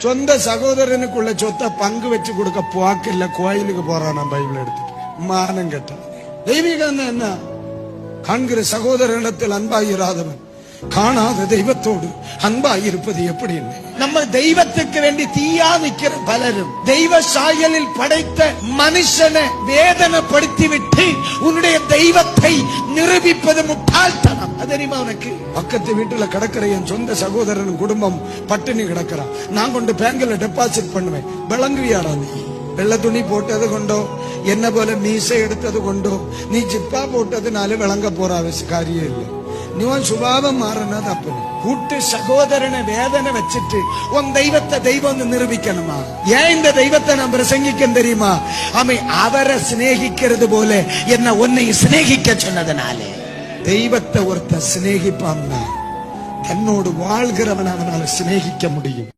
சொந்த சகோதரனுக்குள்ள சொத்தை பங்கு வச்சு கொடுக்க போக்கில்ல, கோயிலுக்கு போறான் பைபிள் எடுத்துட்டு. மானம் கேட்ட தெய்வீகம் என்ன? காண்கிற சகோதரனிடத்தில் அன்பாயிராதவன் காணாத தெய்வத்தோடு அன்பாயிருப்பது எப்படி? நம்ம தெய்வத்துக்கு வேண்டி தீயா நிக்கிற பலரும் தெய்வ சாயலில் படைத்த மனுஷனை வேதனைப்படுத்தி விட்டு உன்னுடைய தெய்வத்தை நிரூபிப்பது முட்டாள்தனம். அது தெரியுமா உனக்கு? பக்கத்து வீட்டுல கிடக்கிற என் சொந்த சகோதரன் குடும்பம் பட்டினி கிடக்கிறான், நான் கொண்டு பேங்க்ல டெபாசிட் பண்ணுவேன். விளங்குவியாடா நீ? வெள்ள துணி போட்டது கொண்டோ, என்ன போல மீசை எடுத்தது கொண்டோ, நீ ஜிப்பா போட்டதுனால விளங்க போற காரியம் இல்லை. நீ உன் சுபாவம் மாறினா தப்பு. கூட்டு சகோதரனை வேதனை வச்சுட்டு உன் தெய்வத்தை தெய்வம் நிரூபிக்கணுமா? ஏன் இந்த தெய்வத்தை நான் பிரசங்கிக்க தெரியுமா? அவரை சிநேகிக்கிறது போல என்ன உன்னை சிநேகிக்க சொன்னதுனாலே. தெய்வத்தை ஒருத்த சிநேகிப்பான், தன்னோடு வாழ்கிறவன் அவனால சிநேகிக்க முடியும்.